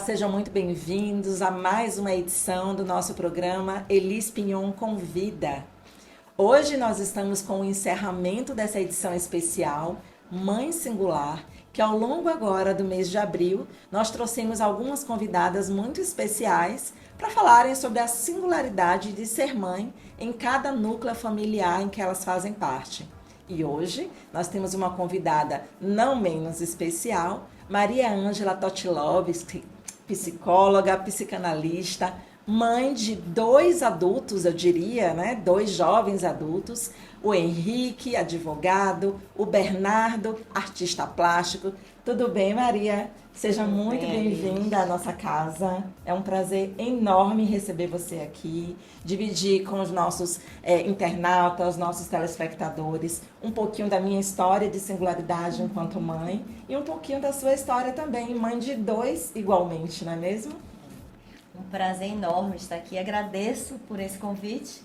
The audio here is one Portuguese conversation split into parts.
sejam muito bem-vindos a mais uma edição do nosso programa Elis Pinhon Convida. Hoje nós estamos com o encerramento dessa edição especial Mãe Singular, que ao longo agora do mês de abril nós trouxemos algumas convidadas muito especiais para falarem sobre a singularidade de ser mãe em cada núcleo familiar em que elas fazem parte. E hoje nós temos uma convidada não menos especial, Maria Ângela Totilovski, psicóloga, psicanalista, mãe de 2 adultos, eu diria, né? 2 jovens adultos, o Henrique, advogado, o Bernardo, artista plástico. Tudo bem, Maria? Seja muito bem-vinda à nossa casa. É um prazer enorme receber você aqui, dividir com os nossos internautas, nossos telespectadores, um pouquinho da minha história de singularidade enquanto mãe e um pouquinho da sua história também, mãe de 2 igualmente, não é mesmo? Um prazer enorme estar aqui. Agradeço por esse convite,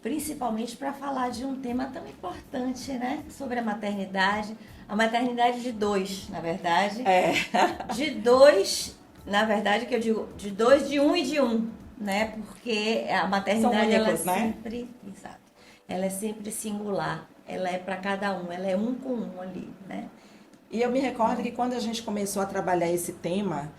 principalmente para falar de um tema tão importante, né? Sobre a maternidade de 2, na verdade. De 2, na verdade, que eu digo de 2, de 1 e de 1, né? Porque a maternidade únicos, ela é né? sempre, exato, ela é sempre singular. Ela é para cada um, ela é um com um ali, né? E eu me recordo que quando a gente começou a trabalhar esse tema,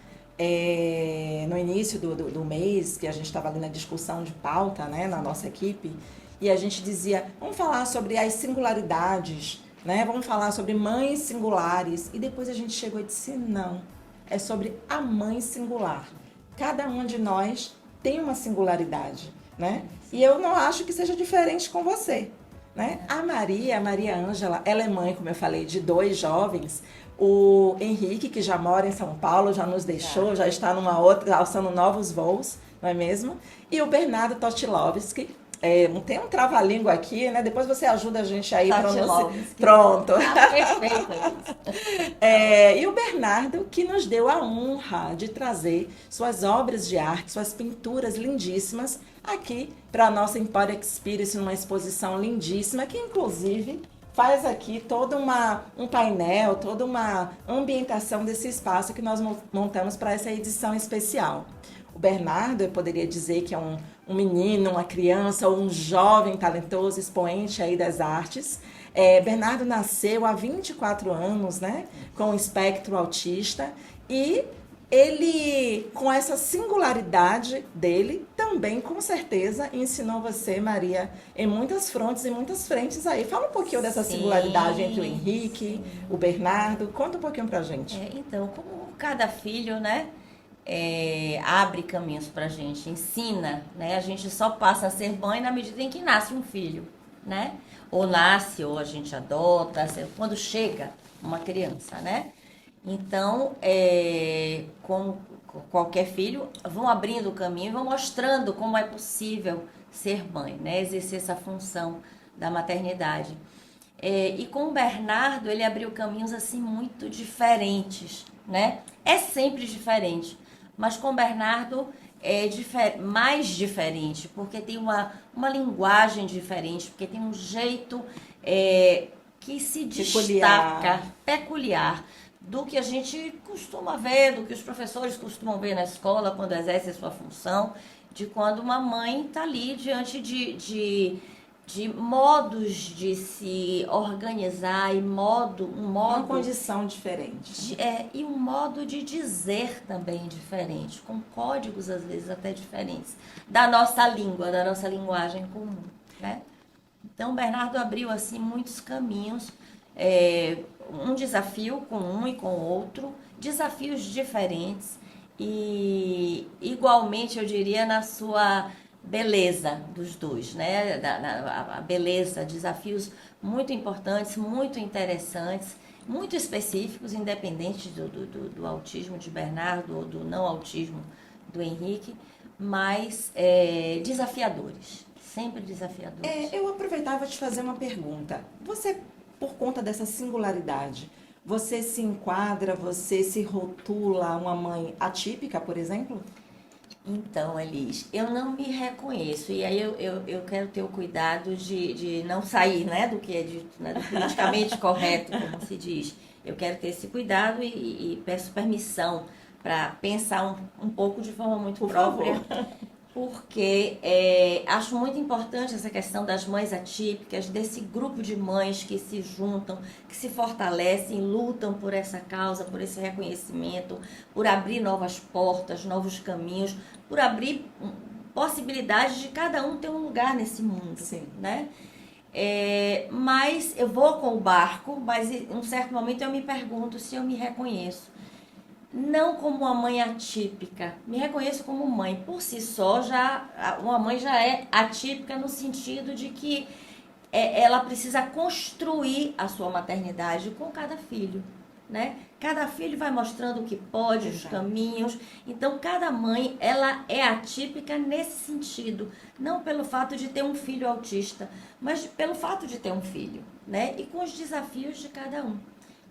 no início do mês, que a gente estava ali na discussão de pauta, né, na nossa equipe, e a gente dizia, vamos falar sobre as singularidades, né, vamos falar sobre mães singulares, e depois a gente chegou e disse, não, é sobre a mãe singular. Cada uma de nós tem uma singularidade, né, e eu não acho que seja diferente com você, né. A Maria Ângela, ela é mãe, como eu falei, de 2 jovens. O Henrique, que já mora em São Paulo, já nos deixou, já está numa outra, alçando novos voos, não é mesmo? E o Bernardo Totilovski, tem um trava-língua aqui, né? Depois você ajuda a gente aí a pronunciar. Pronto. Perfeito. E o Bernardo, que nos deu a honra de trazer suas obras de arte, suas pinturas lindíssimas, aqui para a nossa Empório Experience, numa exposição lindíssima, que inclusive faz aqui todo um painel, toda uma ambientação desse espaço que nós montamos para essa edição especial. O Bernardo, eu poderia dizer que é um menino, uma criança ou um jovem talentoso expoente aí das artes. Bernardo nasceu há 24 anos, né, com o espectro autista, e ele, com essa singularidade dele, também, com certeza, ensinou você, Maria, em muitas frontes, em muitas frentes aí. Fala um pouquinho dessa singularidade entre o Henrique, o Bernardo. Conta um pouquinho pra gente. Então, como cada filho, né, abre caminhos pra gente, ensina, né? A gente só passa a ser mãe na medida em que nasce um filho, né? Ou nasce, ou a gente adota, quando chega uma criança, né? Então, como qualquer filho, vão abrindo o caminho e vão mostrando como é possível ser mãe, né? Exercer essa função da maternidade. E com o Bernardo, ele abriu caminhos assim muito diferentes, né? É sempre diferente, mas com o Bernardo é mais diferente, porque tem uma linguagem diferente, porque tem um jeito que se destaca, peculiar, do que a gente costuma ver, do que os professores costumam ver na escola quando exerce a sua função, de quando uma mãe está ali diante de modos de se organizar e uma condição diferente. E um modo de dizer também diferente, com códigos às vezes até diferentes, da nossa língua, da nossa linguagem comum, né? Então, o Bernardo abriu assim muitos caminhos, um desafio com um e com o outro, desafios diferentes e igualmente, eu diria, na sua beleza dos dois, né? A beleza, desafios muito importantes, muito interessantes, muito específicos, independente do autismo de Bernardo ou do não autismo do Henrique, mas desafiadores, sempre desafiadores. Eu aproveitava te fazer uma pergunta. Você, por conta dessa singularidade, você se enquadra, você se rotula uma mãe atípica, por exemplo? Então, Elis, eu não me reconheço. E aí eu quero ter o cuidado de não sair, né, do que é dito, né, do politicamente correto, como se diz. Eu quero ter esse cuidado e peço permissão para pensar um pouco de forma muito Por própria. favor. Porque acho muito importante essa questão das mães atípicas, desse grupo de mães que se juntam, que se fortalecem, lutam por essa causa, por esse reconhecimento, por abrir novas portas, novos caminhos, por abrir possibilidades de cada um ter um lugar nesse mundo, Sim. né? Mas eu vou com o barco, mas em um certo momento eu me pergunto se eu me reconheço. Não como uma mãe atípica, me reconheço como mãe. Por si só, uma mãe já é atípica no sentido de que ela precisa construir a sua maternidade com cada filho, né? Cada filho vai mostrando o que pode, os caminhos. Então, cada mãe, ela é atípica nesse sentido. Não pelo fato de ter um filho autista, mas pelo fato de ter um filho, né? E com os desafios de cada um.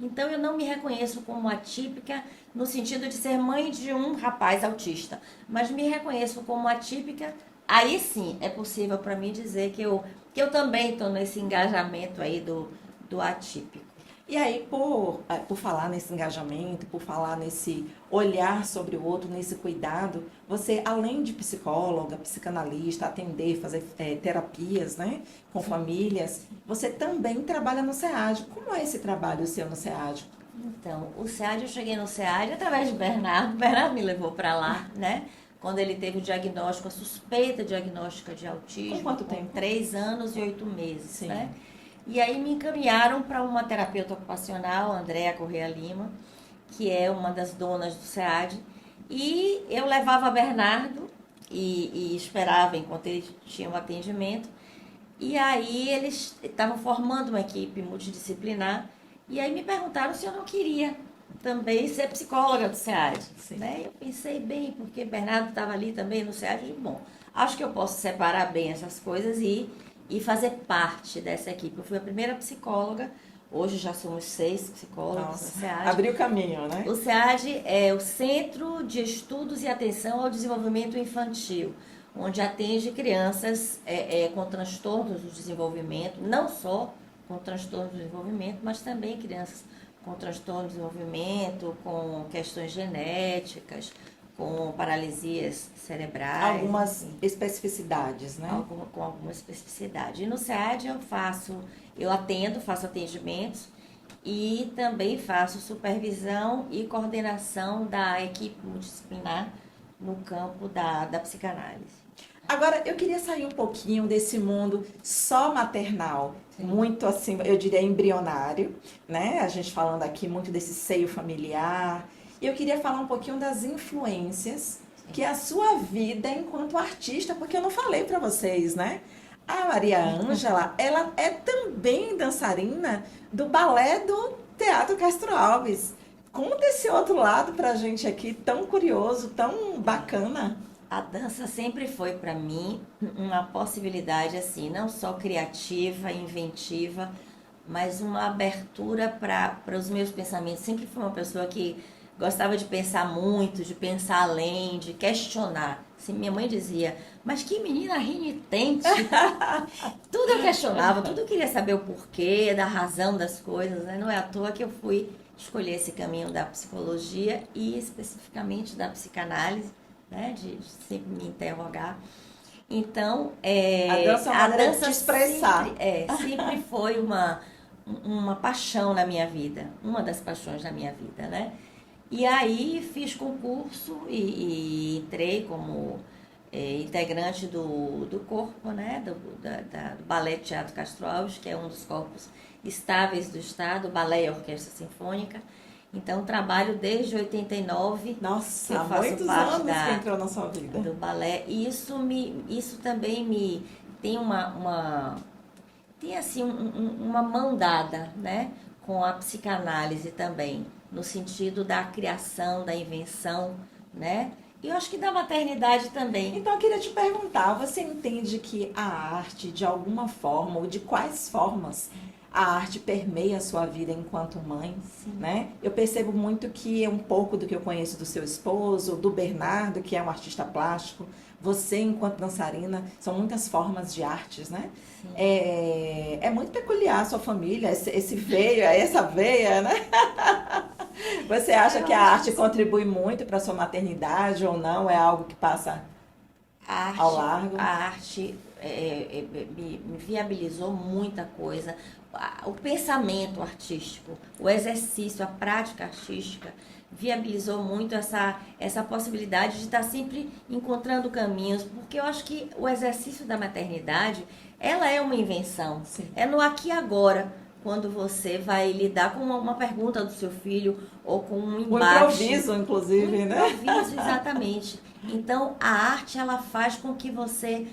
Então, eu não me reconheço como atípica no sentido de ser mãe de um rapaz autista, mas me reconheço como atípica. Aí sim, é possível para mim dizer que eu também estou nesse engajamento aí do atípico. E aí, por falar nesse engajamento, por falar nesse olhar sobre o outro, nesse cuidado, você, além de psicóloga, psicanalista, atender, fazer terapias, né, com famílias, você também trabalha no SEAD. Como é esse trabalho seu no SEAD? Então, o SEAD, eu cheguei no SEAD através de Bernardo. Bernardo me levou para lá, né? Quando ele teve o diagnóstico, a suspeita diagnóstica de autismo. Com quanto tempo? 3 anos e 8 meses, Sim. né? E aí me encaminharam para uma terapeuta ocupacional, Andréa Corrêa Lima, que é uma das donas do SEAD. E eu levava Bernardo e esperava enquanto ele tinha um atendimento. E aí eles estavam formando uma equipe multidisciplinar. E aí me perguntaram se eu não queria também ser psicóloga do SEAD. Né? Eu pensei bem, porque Bernardo estava ali também no SEAD. E, bom, acho que eu posso separar bem essas coisas e fazer parte dessa equipe. Eu fui a primeira psicóloga, hoje já somos 6 psicólogos no SEAD. Abriu o caminho, né? O SEAD é o Centro de Estudos e Atenção ao Desenvolvimento Infantil, onde atende crianças com transtornos do desenvolvimento, não só com transtornos do desenvolvimento, mas também crianças com transtorno do desenvolvimento, com questões genéticas, com paralisias cerebrais. Algumas especificidades, né? Com alguma especificidade. E no SEAD eu atendo, faço atendimentos e também faço supervisão e coordenação da equipe multidisciplinar no campo da psicanálise. Agora, eu queria sair um pouquinho desse mundo só maternal, sim, muito assim, eu diria embrionário, né? A gente falando aqui muito desse seio familiar. E eu queria falar um pouquinho das influências que a sua vida enquanto artista, porque eu não falei para vocês, né? A Maria Ângela, ela é também dançarina do balé do Teatro Castro Alves. Conta esse outro lado pra gente aqui, tão curioso, tão bacana. A dança sempre foi para mim uma possibilidade assim, não só criativa, inventiva, mas uma abertura para os meus pensamentos. Sempre fui uma pessoa que gostava de pensar muito, de pensar além, de questionar. Assim, minha mãe dizia, mas que menina renitente. Tudo eu questionava, tudo eu queria saber o porquê, da razão das coisas, né? Não é à toa que eu fui escolher esse caminho da psicologia e especificamente da psicanálise, né? De sempre me interrogar. Então, a dança é uma maneira de expressar. Sempre foi uma paixão na minha vida, uma das paixões da minha vida, né? E aí fiz concurso e entrei como integrante do corpo, né? Do Balé Teatro Castro Alves, que é um dos corpos estáveis do Estado, Balé e Orquestra Sinfônica. Então, trabalho desde 89. Nossa, há muitos anos que entrou na sua vida. Do balé. E isso também me tem tem assim uma mão dada, né? Com a psicanálise também, no sentido da criação, da invenção, né? E eu acho que da maternidade também. Então eu queria te perguntar, você entende que a arte, de alguma forma, ou de quais formas, a arte permeia a sua vida enquanto mãe, né? Eu percebo muito que é um pouco do que eu conheço do seu esposo, do Bernardo, que é um artista plástico, você enquanto dançarina, são muitas formas de artes, né? É muito peculiar a sua família, esse veio, essa veia, né? Você acha que a arte contribui muito para a sua maternidade ou não? É algo que passa ao largo? A arte me viabilizou muita coisa. O pensamento artístico, o exercício, a prática artística viabilizou muito essa possibilidade de estar sempre encontrando caminhos, porque eu acho que o exercício da maternidade, ela é uma invenção. Sim. É no aqui e agora, quando você vai lidar com uma pergunta do seu filho ou com um embate. Um improviso, inclusive, né? Improviso, exatamente. Então, a arte, ela faz com que você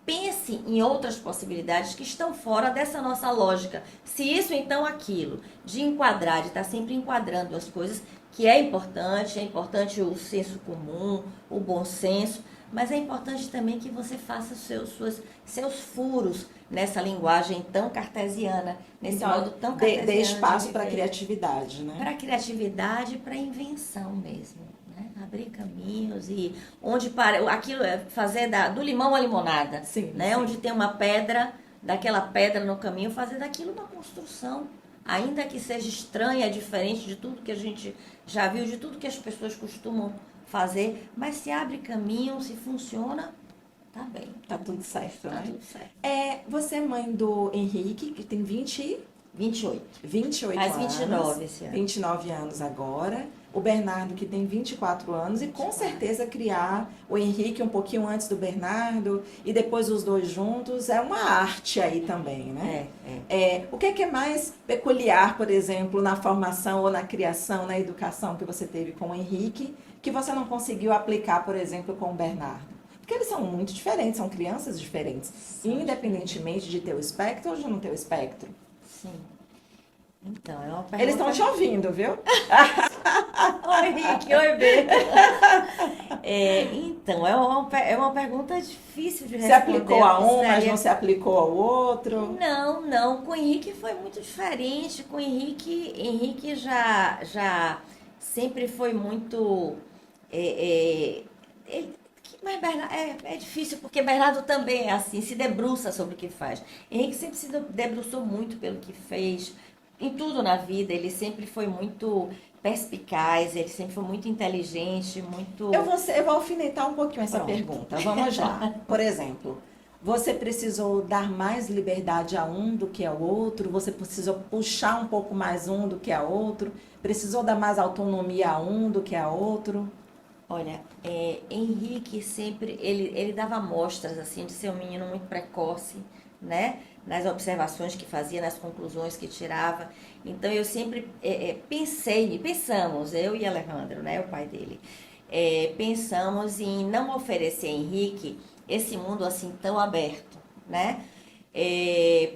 pense em outras possibilidades que estão fora dessa nossa lógica. Se isso, então aquilo. De enquadrar, de estar sempre enquadrando as coisas, que é importante o senso comum, o bom senso, mas é importante também que você faça seus furos nessa linguagem tão cartesiana, nesse então, modo tão cartesiano. Dê espaço para a criatividade, né? Para a criatividade e para a invenção mesmo. Abrir caminhos e onde para aquilo é fazer do limão a limonada, sim, né? Sim. Onde tem uma pedra, daquela pedra no caminho, fazer daquilo uma construção, ainda que seja estranha, diferente de tudo que a gente já viu, de tudo que as pessoas costumam fazer, mas se abre caminho, se funciona, tá bem. Tá tudo certo, tá né? Tudo certo. Você é mãe do Henrique, que tem 28 Faz anos. 29 esse ano. 29 anos agora. O Bernardo, que tem 24 anos. E com certeza criar o Henrique um pouquinho antes do Bernardo e depois os dois juntos é uma arte aí também, né? O que é mais peculiar, por exemplo, na formação ou na criação, na educação que você teve com o Henrique, que você não conseguiu aplicar, por exemplo, com o Bernardo? Porque eles são muito diferentes, são crianças diferentes. Independentemente de ter o espectro ou de não ter o espectro. Sim. Então, é uma pergunta... Eles estão te ouvindo, viu? Oi, Henrique, oi, B. Então, é uma pergunta difícil de responder. Você aplicou a um, mas não se aplicou ao outro? Não. Com o Henrique foi muito diferente. Com o Henrique já sempre foi muito... Mas Bernardo, é difícil, porque Bernardo também é assim, se debruça sobre o que faz. Henrique sempre se debruçou muito pelo que fez, em tudo na vida. Ele sempre foi muito perspicaz, ele sempre foi muito inteligente, muito... Eu vou alfinetar um pouquinho essa pergunta. Vamos lá. Por exemplo, você precisou dar mais liberdade a um do que ao outro? Você precisou puxar um pouco mais um do que a outro? Precisou dar mais autonomia a um do que a outro? Olha, Henrique sempre, ele dava mostras, assim, de ser um menino muito precoce, né? Nas observações que fazia, nas conclusões que tirava. Então, eu sempre pensamos, eu e Alejandro, né, o pai dele, pensamos em não oferecer a Henrique esse mundo assim tão aberto, né?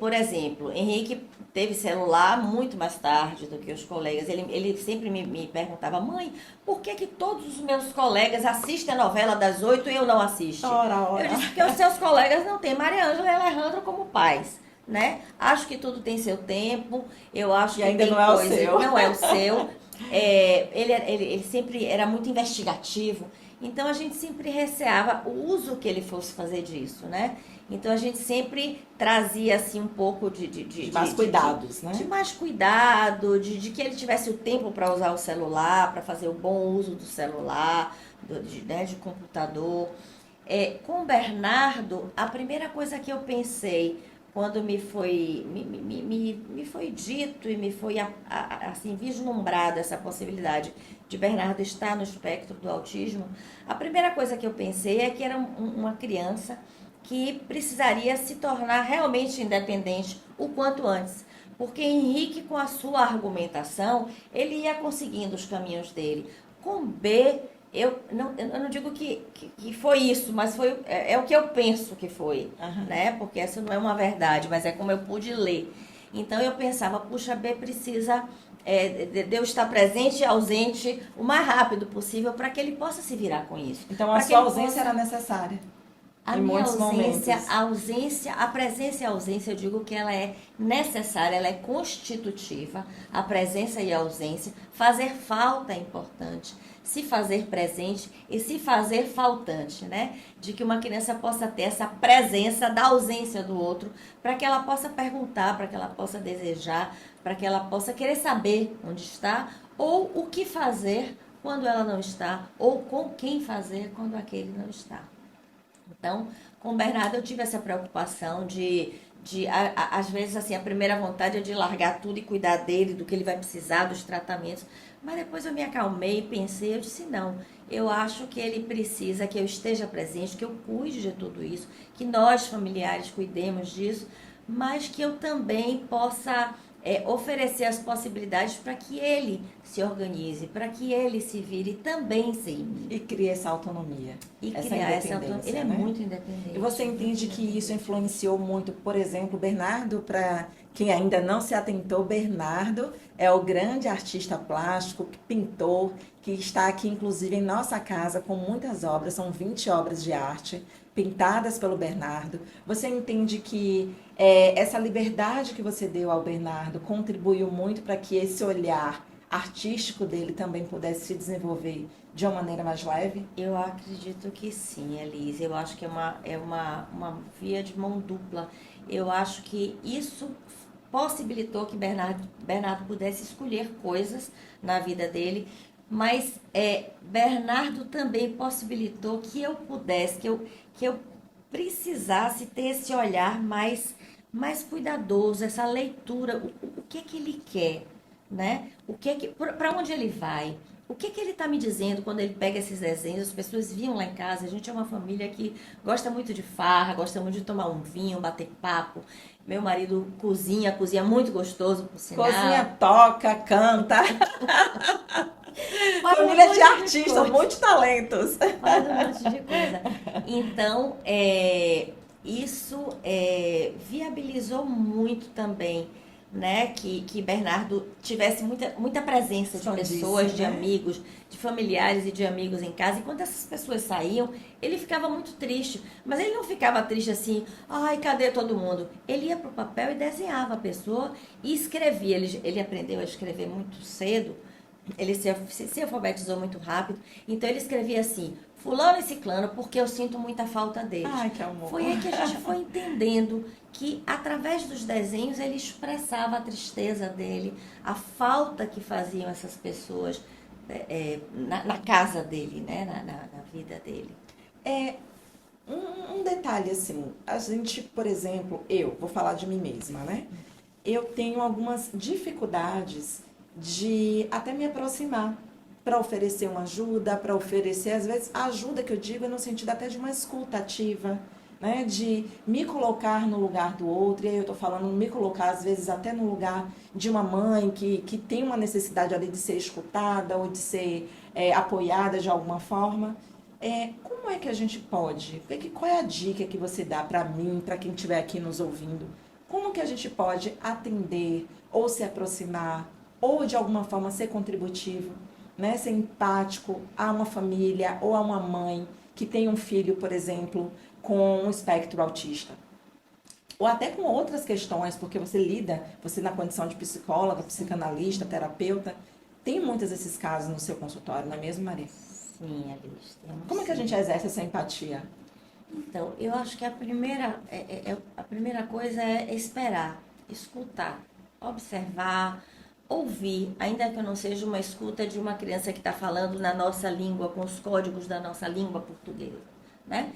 Por exemplo, Henrique teve celular muito mais tarde do que os colegas. Ele sempre me perguntava: mãe, por que todos os meus colegas assistem a novela das 8 e eu não assisto? Ora. Eu disse: porque os seus colegas não têm Maria Ângela e Alejandro como pais, né? Acho que tudo tem seu tempo. Eu acho que ainda tem não é coisa, o seu. Não é o seu. Ele sempre era muito investigativo. Então, a gente sempre receava o uso que ele fosse fazer disso, né? Então, a gente sempre trazia, assim, um pouco de mais cuidados, né? De mais cuidado, de que ele tivesse o tempo para usar o celular, para fazer o bom uso do celular, de computador. Com o Bernardo, a primeira coisa que eu pensei, quando me foi dito e me foi assim, vislumbrada essa possibilidade de Bernardo estar no espectro do autismo, a primeira coisa que eu pensei é que era uma criança que precisaria se tornar realmente independente o quanto antes. Porque Henrique, com a sua argumentação, ele ia conseguindo os caminhos dele. Com B, eu não digo que foi isso, mas é o que eu penso que foi, né? Porque essa não é uma verdade, mas é como eu pude ler. Então, eu pensava: puxa, B precisa de eu estar presente e ausente o mais rápido possível para que ele possa se virar com isso. Então, a sua ausência era necessária? A em minha muitos momentos. a presença e a ausência, eu digo que ela é necessária, ela é constitutiva, a presença e a ausência. Fazer falta é importante, se fazer presente e se fazer faltante, né? De que uma criança possa ter essa presença da ausência do outro, para que ela possa perguntar, para que ela possa desejar, para que ela possa querer saber onde está ou o que fazer quando ela não está, ou com quem fazer quando aquele não está. Então, com o Bernardo eu tive essa preocupação às vezes, assim, a primeira vontade é de largar tudo e cuidar dele, do que ele vai precisar, dos tratamentos. Mas depois eu me acalmei e pensei, eu disse, não, eu acho que ele precisa que eu esteja presente, que eu cuide de tudo isso, que nós, familiares, cuidemos disso, mas que eu também possa oferecer as possibilidades para que ele se organize, para que ele se vire também sem mim. E cria essa autonomia, E essa criar essa autonomia. independência, Ele é né? muito independente. E você entende que isso influenciou muito, por exemplo, Bernardo, para quem ainda não se atentou, Bernardo é o grande artista plástico, pintor, que está aqui inclusive em nossa casa com muitas obras, são 20 obras de arte pintadas pelo Bernardo. Você entende que essa liberdade que você deu ao Bernardo contribuiu muito para que esse olhar artístico dele também pudesse se desenvolver de uma maneira mais leve? Eu acredito que sim, Elise. Eu acho que uma via de mão dupla. Eu acho que isso possibilitou que Bernardo pudesse escolher coisas na vida dele, mas Bernardo também possibilitou que eu pudesse, que eu precisasse ter esse olhar mais cuidadoso, essa leitura, o que é que ele quer, né? O que é que, para onde ele vai? O que é que ele está me dizendo quando ele pega esses desenhos? As pessoas vinham lá em casa, a gente é uma família que gosta muito de farra, gosta muito de tomar um vinho, bater papo. Meu marido cozinha muito gostoso, por sinal. Cozinha, toca, canta. Faz um Família monte de artistas, coisa. muitos talentos. Faz um monte de coisa. Então, isso viabilizou muito também, né, que Bernardo tivesse muita presença de Expandisse, pessoas, de né? amigos, de familiares e de amigos em casa. E quando essas pessoas saíam, ele ficava muito triste. Mas ele não ficava triste assim, ai, cadê todo mundo? Ele ia pro papel e desenhava a pessoa e escrevia. Ele aprendeu a escrever muito cedo. Ele se alfabetizou muito rápido. Então ele escrevia assim, fulano e ciclano, porque eu sinto muita falta deles. Ai, que amor. Foi aí que a gente foi entendendo que através dos desenhos ele expressava a tristeza dele, a falta que faziam essas pessoas na casa dele, né? Na vida dele. Um detalhe assim, a gente, por exemplo, eu vou falar de mim mesma, né? Eu tenho algumas dificuldades de até me aproximar para oferecer uma ajuda, para oferecer, às vezes, a ajuda que eu digo é no sentido até de uma escuta ativa, né? De me colocar no lugar do outro, e aí eu tô falando me colocar, às vezes, até no lugar de uma mãe que tem uma necessidade ali de ser escutada ou de ser apoiada de alguma forma. Como é que a gente pode? Qual é a dica que você dá para mim, para quem estiver aqui nos ouvindo? Como que a gente pode atender ou se aproximar ou de alguma forma ser contributivo, né? Ser empático a uma família ou a uma mãe que tem um filho, por exemplo, com um espectro autista? Ou até com outras questões, porque você na condição de psicóloga, psicanalista, terapeuta, tem muitos desses casos no seu consultório, não é mesmo, Maria? Sim, Alice. Como é que a gente exerce essa empatia? Então, eu acho que a primeira coisa é esperar, escutar, observar, ouvir, ainda que eu não seja uma escuta de uma criança que está falando na nossa língua, com os códigos da nossa língua portuguesa, né?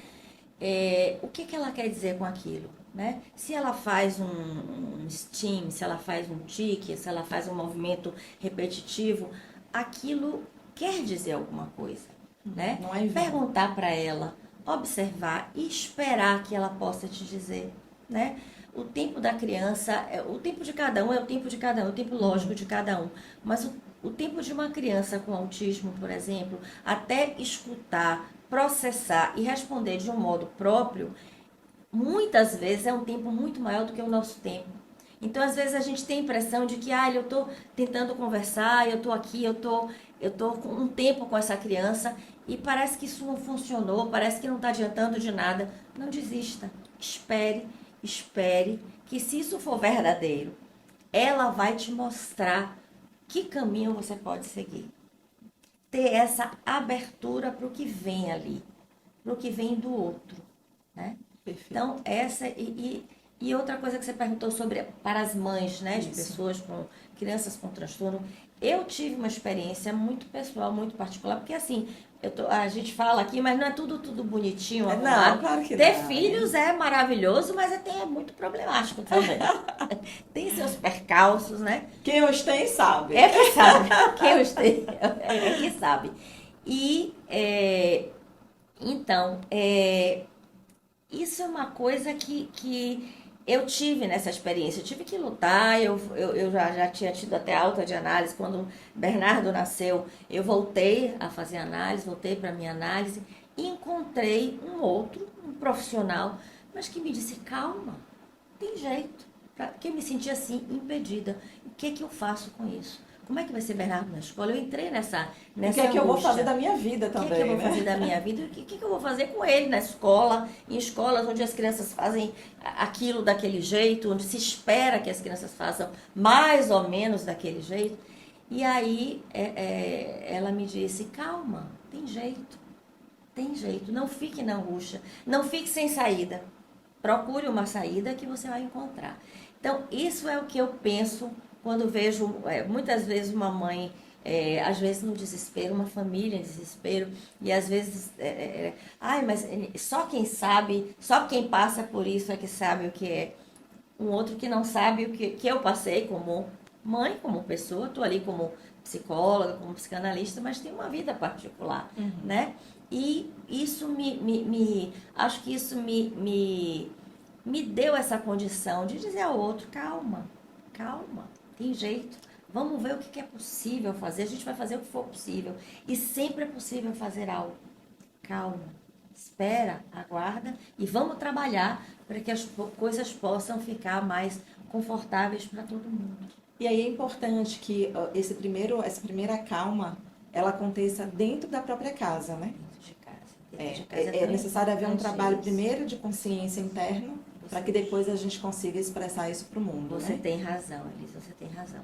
O que ela quer dizer com aquilo, né? Se ela faz um steam, se ela faz um tique, se ela faz um movimento repetitivo, aquilo quer dizer alguma coisa, né? Não é em vão. Perguntar para ela, observar e esperar que ela possa te dizer, né? O tempo da criança, o tempo de cada um é o tempo de cada um, o tempo lógico de cada um. Mas o tempo de uma criança com autismo, por exemplo, até escutar, processar e responder de um modo próprio, muitas vezes é um tempo muito maior do que o nosso tempo. Então, às vezes a gente tem a impressão de que, eu estou tentando conversar, eu estou aqui, eu tô com um tempo com essa criança, e parece que isso não funcionou, parece que não está adiantando de nada. Não desista. Espere, espere, que se isso for verdadeiro, ela vai te mostrar que caminho você pode seguir. Ter essa abertura para o que vem ali, para o que vem do outro, né? Perfeito. Então, e outra coisa que você perguntou sobre para as mães, né, de pessoas com crianças com transtorno, eu tive uma experiência muito pessoal, muito particular, porque assim, a gente fala aqui, mas não é tudo bonitinho, arrumado. Não, claro que Ter não. filhos é maravilhoso, mas é muito problemático também. Tem seus percalços, né? Quem os tem sabe. É que sabe. Quem os tem é que sabe. E, então, isso é uma coisa que eu tive nessa experiência. Eu tive que lutar, eu já tinha tido até alta de análise. Quando Bernardo nasceu, eu voltei a fazer análise, voltei para a minha análise e encontrei um profissional, mas que me disse, calma, tem jeito. Porque eu me sentia assim, impedida. O que eu faço com isso? Como é que vai ser Bernardo na escola? Eu entrei nessa O que é que eu vou angústia. fazer da minha vida também, O que é que eu vou fazer da minha vida? O que eu vou fazer com ele na escola, em escolas onde as crianças fazem aquilo daquele jeito, onde se espera que as crianças façam mais ou menos daquele jeito. E aí ela me disse, calma, tem jeito, não fique na angústia, não fique sem saída. Procure uma saída que você vai encontrar. Então, isso é o que eu penso quando vejo, muitas vezes, uma mãe, às vezes no desespero, uma família em desespero, e às vezes, mas só quem sabe, só quem passa por isso é que sabe o que é. Um outro que não sabe o que eu passei como mãe, como pessoa, estou ali como psicóloga, como psicanalista, mas tem uma vida particular, né? E isso acho que isso me deu essa condição de dizer ao outro, calma, tem jeito, vamos ver o que é possível fazer, a gente vai fazer o que for possível. E sempre é possível fazer algo. Calma, espera, aguarda e vamos trabalhar para que as coisas possam ficar mais confortáveis para todo mundo. E aí é importante que essa primeira calma, ela aconteça dentro da própria casa, né? Dentro de casa É necessário haver um trabalho primeiro de consciência interna, para que depois a gente consiga expressar isso para o mundo. Você tem razão, Elisa, você tem razão.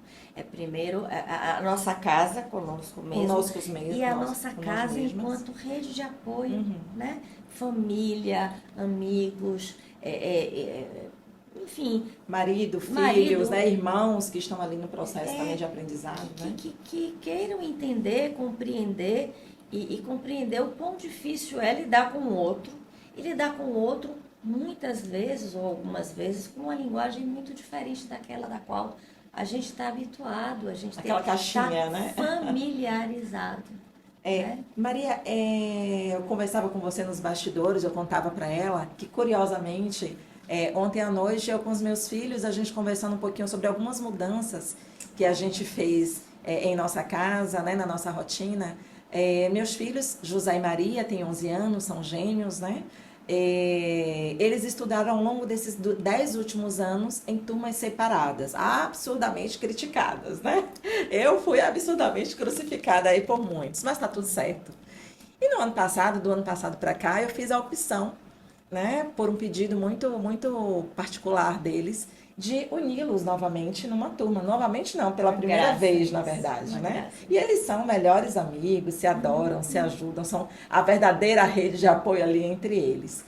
Primeiro a nossa casa conosco mesmo. Conosco mesmos. E a nossa casa enquanto rede de apoio, né? Família, amigos, enfim. Marido, filhos, né? Irmãos que estão ali no processo também de aprendizado. Que queiram entender, compreender e compreender o quão difícil é lidar com o outro. E lidar com o outro muitas vezes ou algumas vezes com uma linguagem muito diferente daquela da qual a gente está habituado, a gente aquela caixinha, né? Familiarizado. Né? Maria, eu conversava com você nos bastidores, eu contava para ela que curiosamente ontem à noite eu com os meus filhos a gente conversando um pouquinho sobre algumas mudanças que a gente fez em nossa casa, né, na nossa rotina. Meus filhos, José e Maria, têm 11 anos, são gêmeos, né? Eles estudaram ao longo desses 10 últimos anos em turmas separadas, absurdamente criticadas, né? Eu fui absurdamente crucificada aí por muitos, mas tá tudo certo. E do ano passado para cá, eu fiz a opção, né, por um pedido muito, muito particular deles, de uni-los novamente numa turma. Novamente não, pela primeira vez, na verdade, né? E eles são melhores amigos, se adoram, se ajudam, são a verdadeira rede de apoio ali entre eles.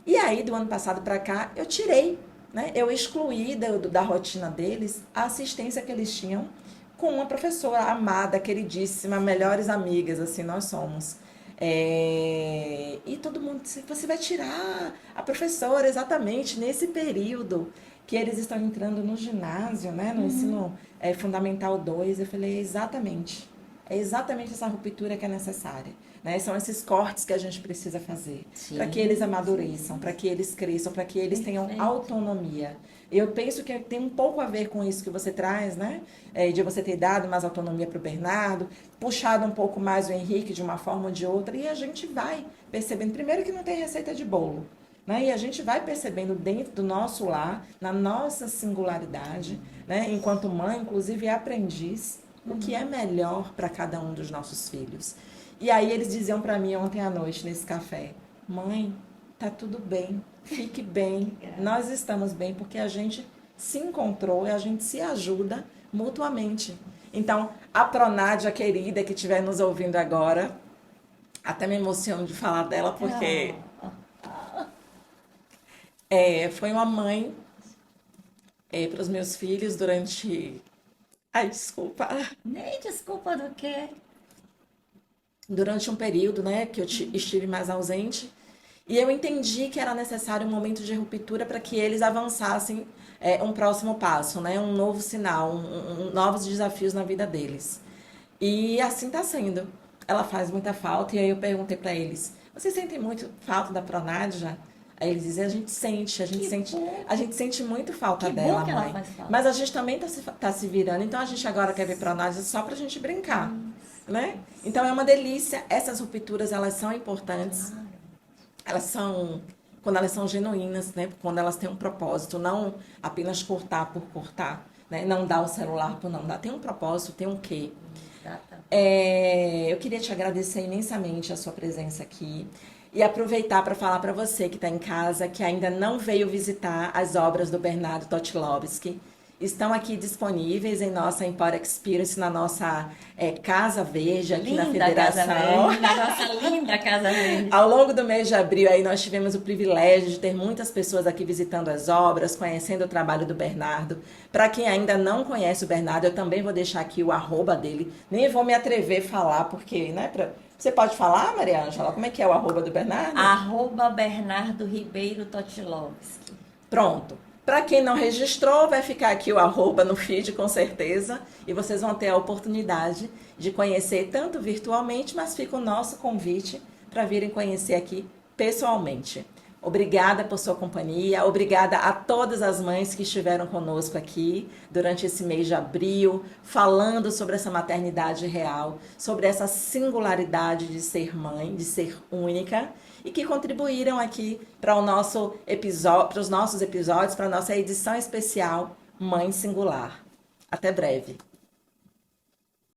E aí, do ano passado para cá, eu tirei, né? Eu excluí da rotina deles a assistência que eles tinham com uma professora amada, queridíssima, melhores amigas, assim nós somos. E todo mundo disse, você vai tirar a professora exatamente nesse período que eles estão entrando no ginásio, né, no ensino fundamental 2. Eu falei, é exatamente essa ruptura que é necessária, né? São esses cortes que a gente precisa fazer para que eles amadureçam, para que eles cresçam, para que eles tenham autonomia. Eu penso que tem um pouco a ver com isso que você traz, né? De você ter dado mais autonomia para o Bernardo, puxado um pouco mais o Henrique de uma forma ou de outra, e a gente vai percebendo, primeiro que não tem receita de bolo, né? E a gente vai percebendo dentro do nosso lar, na nossa singularidade, né? Enquanto mãe, inclusive aprendiz, o que é melhor para cada um dos nossos filhos. E aí eles diziam para mim ontem à noite nesse café: mãe, tá tudo bem, fique bem, nós estamos bem porque a gente se encontrou e a gente se ajuda mutuamente. Então, a Pronádia querida que estiver nos ouvindo agora, até me emociono de falar dela porque foi uma mãe para os meus filhos durante. Ai, desculpa. Nem desculpa do quê? Durante um período, né, que eu estive mais ausente. E eu entendi que era necessário um momento de ruptura para que eles avançassem um próximo passo, né, um novo sinal, novos desafios na vida deles. E assim está sendo. Ela faz muita falta. E aí eu perguntei para eles: vocês sentem muito falta da Pronádia? Aí eles dizem: a gente sente muito falta Que dela, bom que ela mãe. faz falta. Mas a gente também tá se virando. Então a gente agora quer ver Pronádia só pra gente brincar, né? Então é uma delícia. Essas rupturas, elas são importantes. Elas são, quando elas são genuínas, né? Quando elas têm um propósito, não apenas cortar por cortar, né? Não dar o celular por não dar. Tem um propósito, tem um quê. Eu queria te agradecer imensamente a sua presença aqui e aproveitar para falar para você que está em casa, que ainda não veio visitar as obras do Bernardo Totilowski. Estão aqui disponíveis em nossa Empire Experience, na nossa Casa Verde, aqui na Federação. Na nossa linda Casa Verde. Ao longo do mês de abril, aí nós tivemos o privilégio de ter muitas pessoas aqui visitando as obras, conhecendo o trabalho do Bernardo. Para quem ainda não conhece o Bernardo, eu também vou deixar aqui o @ dele. Nem vou me atrever a falar, porque, né? Você pode falar, Maria Ângela, como é que é o @ do Bernardo? @Bernardo Ribeiro Totilowski. Pronto. Para quem não registrou, vai ficar aqui o @ no feed, com certeza. E vocês vão ter a oportunidade de conhecer tanto virtualmente, mas fica o nosso convite para virem conhecer aqui pessoalmente. Obrigada por sua companhia, obrigada a todas as mães que estiveram conosco aqui durante esse mês de abril, falando sobre essa maternidade real, sobre essa singularidade de ser mãe, de ser única, e que contribuíram aqui para o nosso episódio, para os nossos episódios, para a nossa edição especial Mãe Singular. Até breve.